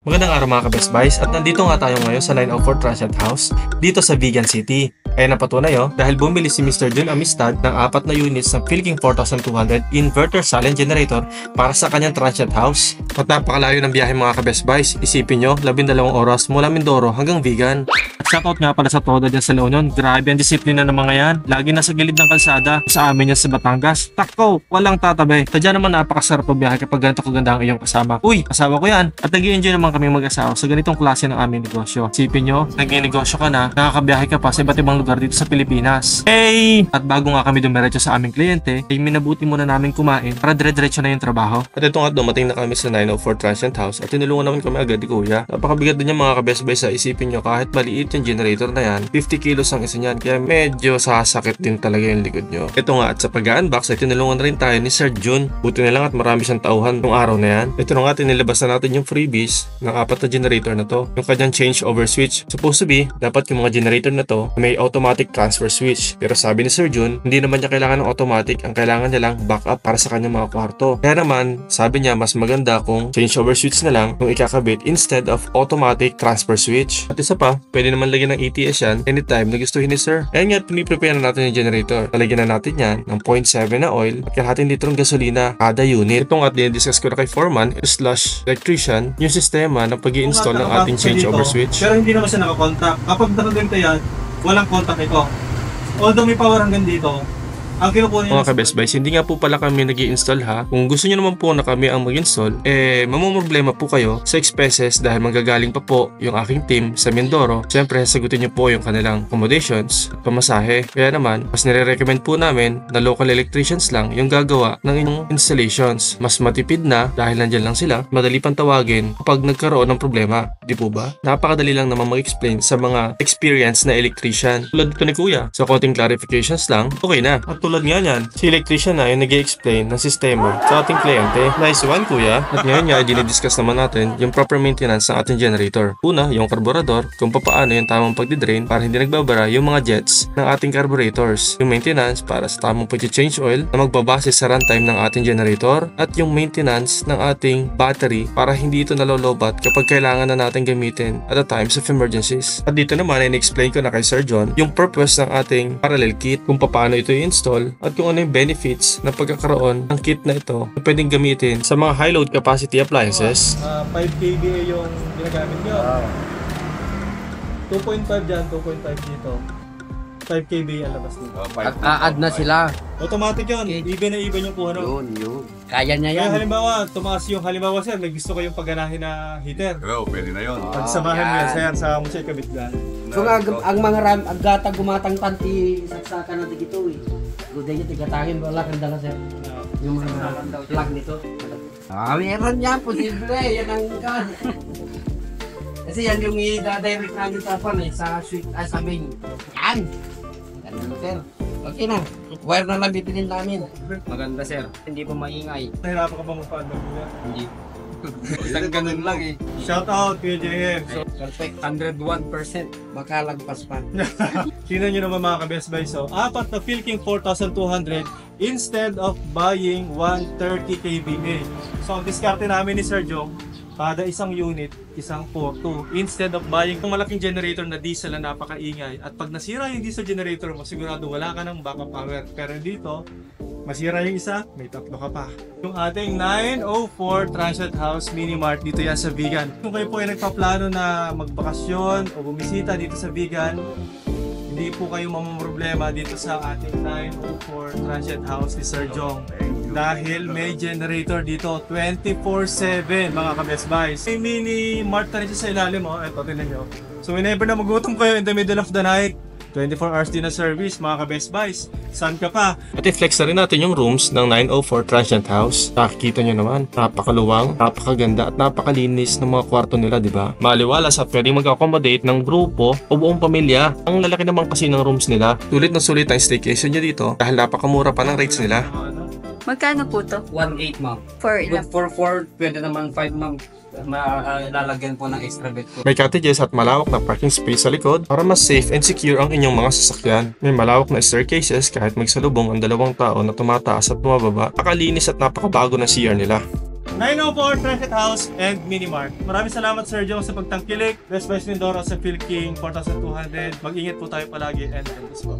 Magandang araw mga ka-Best Buys at nandito nga tayo ngayon sa 904 Transient House dito sa Vigan City. Ay napatunay dahil bumili si Mr. Jun Amistad ng 4 na units ng Philking 4200 inverter silent generator para sa kanyang transient house. At napakalayo ng biyahe mga ka-Best Buys. Isipin nyo, 12 oras mula Mindoro hanggang Vigan. At shoutout nga pala sa Toda dyan sa La Union. Grabe ang disiplina ng mga yan. Lagi nasa gilid ng kalsada. Sa amin yan sa Batangas. Takko, walang tatabi. Tadya naman napakasarap ang biyahe kapag ganito kaganda ang iyong kasama. Uy, asawa ko yan. At nag-i-enjoy naman kami mag-asawa sa ganitong klase ng aming negosyo. Isipin nyo, nag-i-negosyo ka na, nakakabiyahe ka pa sa iba't ibang lugar dito sa Pilipinas. Hey! At bago nga kami dumiretso sa aming kliyente, ay minabuti muna namin kumain para dire-diretso na yung trabaho. At ito nga dumating na kami sa 904 Transient House at tinulungan naman kami agad ni Kuya. Napakabigat din yung mga ka-Best Buys sa isipin nyo kahit maliit yung generator na yan, 50 kilos ang isa niyan kaya medyo sasakit din talaga yung likod nyo. Ito nga at sa pag-unbox ay tinulungan na rin tayo ni Sir Jun. Buti na lang at marami siyang tauhan nung araw na yan. Ito na nga tinilabas na natin yung freebies ng 4 na generator na to. Yung kanyang change over switch. Supposed to be, dapat yung mga generator na to may automatic transfer switch. Pero sabi ni Sir Jun, hindi naman niya kailangan ng automatic. Ang kailangan niya lang backup para sa kanyang mga kwarto. Kaya naman, sabi niya mas maganda kung change over switch na lang yung ikakabit instead of automatic transfer switch. At isa pa, pwede naman lagyan ng ATS yan anytime na gustuhin ni Sir. Kaya nga, piniprepare na natin yung generator. Talagyan na natin yan ng 0.7 na oil at kalahating litrong gasolina kada unit. Itong at dinidiscuss ko na kay Foreman / electrician yung sistema ng pag-i-install ng ating change over switch. Pero hindi naman siya nakakontak. Kapag nakaganto yan, walang contact ito. Although may power hanggang dito, ang kinukuha niya mga ka-Best Buys, hindi nga po pala kami nag-i-install ha. Kung gusto nyo naman po na kami ang mag-install, mamumroblema po kayo sa expenses dahil manggagaling pa po yung aking team sa Mindoro. Siyempre, sagutin nyo po yung kanilang accommodations at pamasahe. Kaya naman, mas nire-recommend po namin na local electricians lang yung gagawa ng inyong installations. Mas matipid na dahil nandyan lang sila, madali pang tawagin kapag nagkaroon ng problema. Di po ba? Napakadali lang naman mag-explain sa mga experienced na electrician. Tulad dito ni Kuya, sa konting clarifications lang, okay na. At tulad nga yan, si electrician na yung nag-i-explain ng sistema sa ating kliyente. Nice one, Kuya. At ngayon nga, dinidiscuss naman natin yung proper maintenance ng ating generator. Una, yung carburetor, kung paano yung tamang pagdidrain para hindi nagbabara yung mga jets ng ating carburetors. Yung maintenance para sa tamang pag-change oil na magbabase sa runtime ng ating generator. At yung maintenance ng ating battery para hindi ito nalolobat kapag kailangan na natin gamitin at the times of emergencies. At dito naman, in-explain ko na kay Sir John yung purpose ng ating parallel kit, kung paano ito i-install at kung ano yung benefits ng pagkakaroon ng kit na ito na pwedeng gamitin sa mga high load capacity appliances. 5 kVA yung ginagamit nyo. 2.5 dyan, 2.5 dito. 5 kVA ang labas dito. At add na sila. Automatic yun. Even na even yung kuha no? Yun. Kaya niya Kaya yan. halimbawa, tumaas yung sir, may gusto kayong pagganahin na heater. Oo, pwede na yun. Pagsamahan mo yan, sir, sa mo siya ikabit dyan. So ang mga ang gata gumatang tanti saksakan natin ito eh. Good day tigatangin wala kang dala sir. Yung mga plug nito. Meron yan, posible. Yan ang kan. Kasi yan yung i-direct namin sa sa switch, sa main. Yan! Ganun sir. Okay na. Wire na lang bipilin namin. Maganda sir. Hindi po maingay. Nahirapan ka bang mag-paano? Hindi. Isang ganun lang eh. Shout out kuya JM. So, Perfect. 101%. Makalagpas pa. tingnan nyo naman mga ka-Best Buys. So, 4 na Philking 4200 instead of buying 130 kVA. So, ang diskarte namin ni Sir Jong, kada isang unit, isang 4-2. Instead of buying ng malaking generator na diesel na napakaingay. At pag nasira yung diesel generator mo, sigurado wala ka ng backup power. Pero dito, masira yung isa, may tatlo ka pa. Yung ating 904 Transient House Mini Mart dito yan sa Vigan. Kung kayo po ay nagpaplano na magbakasyon o bumisita dito sa Vigan, hindi po kayo mamumroblema dito sa ating 904 Transient House ni Sir Jong. Dahil may generator dito 24/7 mga ka-Best Buys. May mini mart na rin siya sa ilalim Ito, tingnan nyo. So whenever na magutom kayo in the middle of the night, 24 hours din na service mga ka-Best Buys. Saan ka pa? At i-flex na rin natin yung rooms ng 904 Transient House. Nakikita nyo naman, napakaluwang, napakaganda at napakalinis ng mga kwarto nila, di ba? Maliwalas at pwedeng mag-accommodate ng grupo o buong pamilya. Ang lalaki naman kasi ng rooms nila. Sulit na sulit ang staycation nyo dito dahil napakamura pa ng rates nila. Magkano po to? 1.8 ma'am. For ilan? For 4, pwede naman 5 ma'am. Lalagyan po ng extra bed po. May cottages at malawak na parking space sa likod para mas safe and secure ang inyong mga sasakyan. May malawak na staircases kahit magsalubong ang 2 tao na tumataas at bumababa. Nakalinis at napakabago ng CR nila. 904 Transit House and Minimart. Maraming salamat Sir Jong sa pagtangkilik. Best Buy Mindoro sa Philking 4,200. Mag-ingat po tayo palagi and God bless po.